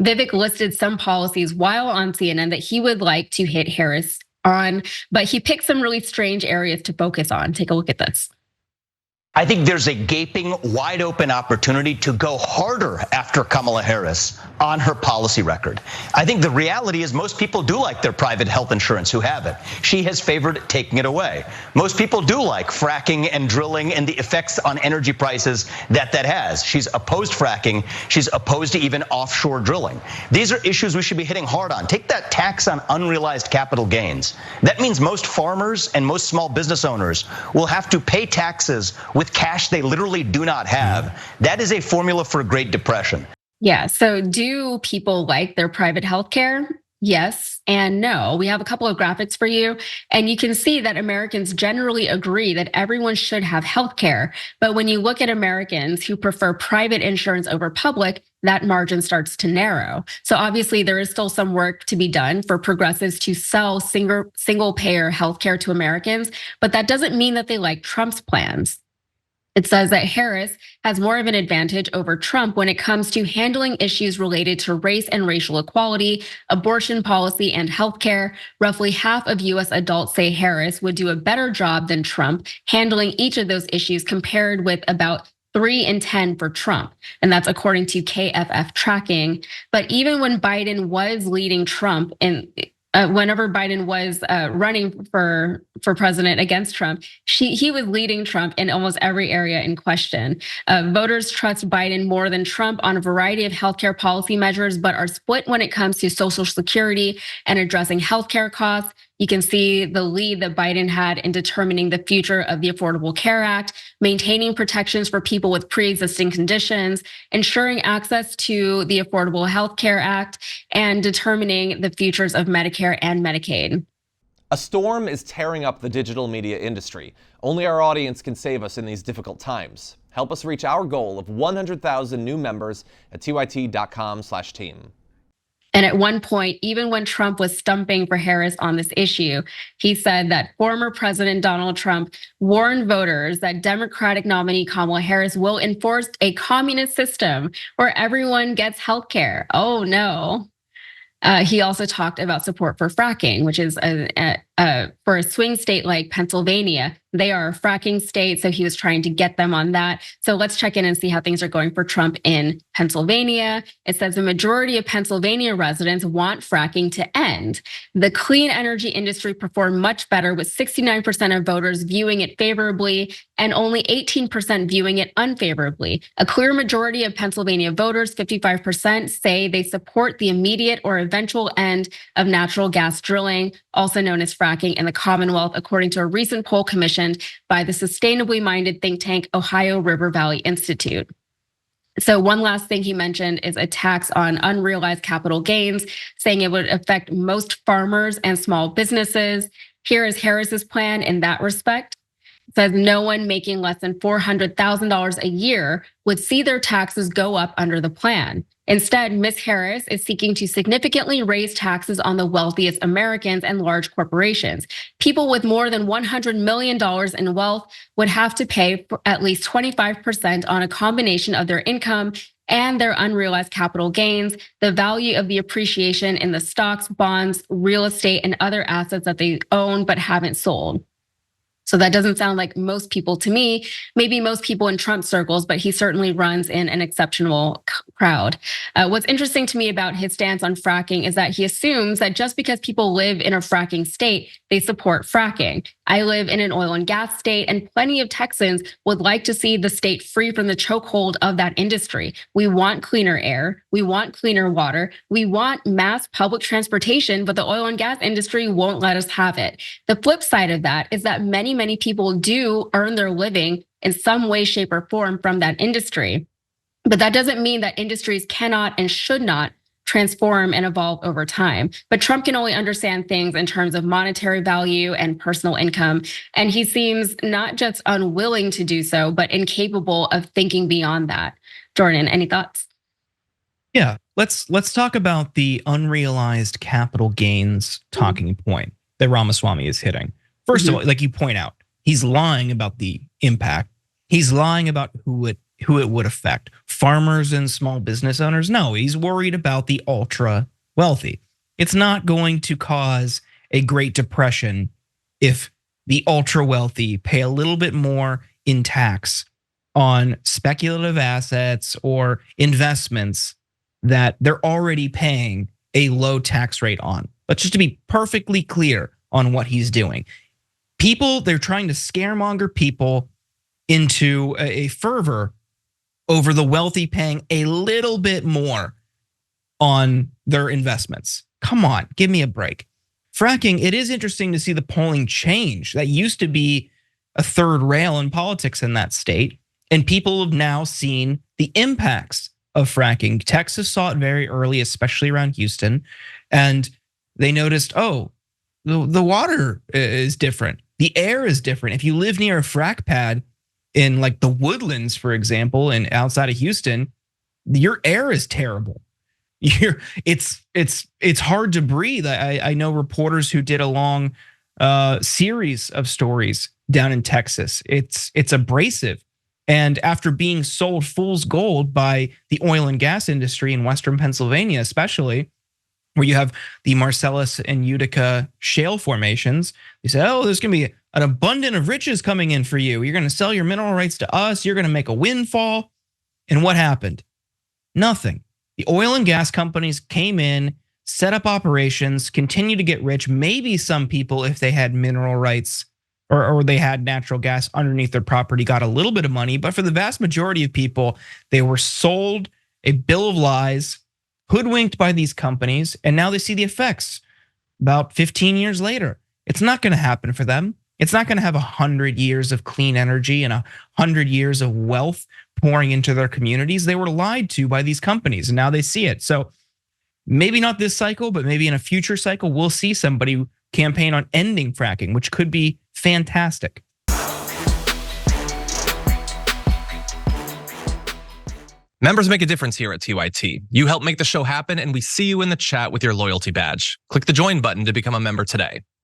Vivek listed some policies while on CNN that he would like to hit Harris on, but he picked some really strange areas to focus on. Take a look at this. I think there's a gaping, wide open opportunity to go harder after Kamala Harris on her policy record. I think the reality is most people do like their private health insurance who have it. She has favored taking it away. Most people do like fracking and drilling and the effects on energy prices that has. She's opposed fracking. She's opposed to even offshore drilling. These are issues we should be hitting hard on. Take that tax on unrealized capital gains. That means most farmers and most small business owners will have to pay taxes with cash they literally do not have. That is a formula for a Great Depression. Yeah, so do people like their private health care? Yes and no. We have a couple of graphics for you, and you can see that Americans generally agree that everyone should have health care. But when you look at Americans who prefer private insurance over public, that margin starts to narrow. So obviously there is still some work to be done for progressives to sell single payer healthcare to Americans, but that doesn't mean that they like Trump's plans. It says that Harris has more of an advantage over Trump when it comes to handling issues related to race and racial equality, abortion policy, and healthcare. Roughly half of US adults say Harris would do a better job than Trump handling each of those issues, compared with about 3 in 10 for Trump. And that's according to KFF tracking. But even when Biden was leading Trump whenever Biden was running for president against Trump, he was leading Trump in almost every area in question. Voters trust Biden more than Trump on a variety of healthcare policy measures, but are split when it comes to Social Security and addressing healthcare costs. You can see the lead that Biden had in determining the future of the Affordable Care Act, maintaining protections for people with pre-existing conditions, ensuring access to the Affordable Health Care Act, and determining the futures of Medicare and Medicaid. A storm is tearing up the digital media industry. Only our audience can save us in these difficult times. Help us reach our goal of 100,000 new members at tyt.com/team. And at one point, even when Trump was stumping for Harris on this issue, he said that former President Donald Trump warned voters that Democratic nominee Kamala Harris will enforce a communist system where everyone gets health care. Oh, no. He also talked about support for fracking, which is for a swing state like Pennsylvania. They are a fracking state, so he was trying to get them on that. So let's check in and see how things are going for Trump in Pennsylvania. It says the majority of Pennsylvania residents want fracking to end. The clean energy industry performed much better, with 69% of voters viewing it favorably and only 18% viewing it unfavorably. A clear majority of Pennsylvania voters, 55%, say they support the immediate or eventual end of natural gas drilling, also known as fracking, in the Commonwealth, according to a recent poll commissioned by the sustainably minded think tank Ohio River Valley Institute. So one last thing he mentioned is a tax on unrealized capital gains, saying it would affect most farmers and small businesses. Here is Harris's plan in that respect. It says no one making less than $400,000 a year would see their taxes go up under the plan. Instead, Ms. Harris is seeking to significantly raise taxes on the wealthiest Americans and large corporations. People with more than $100 million in wealth would have to pay for at least 25% on a combination of their income and their unrealized capital gains, the value of the appreciation in the stocks, bonds, real estate, and other assets that they own but haven't sold. So that doesn't sound like most people to me, maybe most people in Trump circles, but he certainly runs in an exceptional crowd. What's interesting to me about his stance on fracking is that he assumes that just because people live in a fracking state, they support fracking. I live in an oil and gas state, and plenty of Texans would like to see the state free from the chokehold of that industry. We want cleaner air. We want cleaner water. We want mass public transportation, but the oil and gas industry won't let us have it. The flip side of that is that many people do earn their living in some way, shape, or form from that industry. But that doesn't mean that industries cannot and should not transform and evolve over time. But Trump can only understand things in terms of monetary value and personal income. And he seems not just unwilling to do so, but incapable of thinking beyond that. Jordan, any thoughts? Yeah, let's talk about the unrealized capital gains talking point that Ramaswamy is hitting. First of all, like you point out, he's lying about the impact. He's lying about who it who it would affect. Farmers and small business owners? No, he's worried about the ultra wealthy. It's not going to cause a Great Depression if the ultra wealthy pay a little bit more in tax on speculative assets or investments that they're already paying a low tax rate on. But just to be perfectly clear on what he's doing, people, they're trying to scaremonger people into a fervor over the wealthy paying a little bit more on their investments. Come on, give me a break. Fracking, it is interesting to see the polling change. That used to be a third rail in politics in that state, and people have now seen the impacts of fracking. Texas saw it very early, especially around Houston, and they noticed, oh, the water is different. The air is different. If you live near a frack pad in like the Woodlands, for example, and outside of Houston, your air is terrible. It's hard to breathe. I know reporters who did a long series of stories down in Texas. It's abrasive. And after being sold fool's gold by the oil and gas industry in Western Pennsylvania, especially, where you have the Marcellus and Utica shale formations, they say, oh, there's gonna be an abundance of riches coming in for you. You're gonna sell your mineral rights to us. You're gonna make a windfall. And what happened? Nothing. The oil and gas companies came in, set up operations, continue to get rich. Maybe some people, if they had mineral rights or they had natural gas underneath their property, got a little bit of money. But for the vast majority of people, they were sold a bill of lies, hoodwinked by these companies, and now they see the effects about 15 years later. It's not gonna happen for them. It's not gonna have 100 years of clean energy and 100 years of wealth pouring into their communities. They were lied to by these companies, and now they see it. So maybe not this cycle, but maybe in a future cycle, we'll see somebody campaign on ending fracking, which could be fantastic. Members make a difference here at TYT. You help make the show happen, and we see you in the chat with your loyalty badge. Click the join button to become a member today.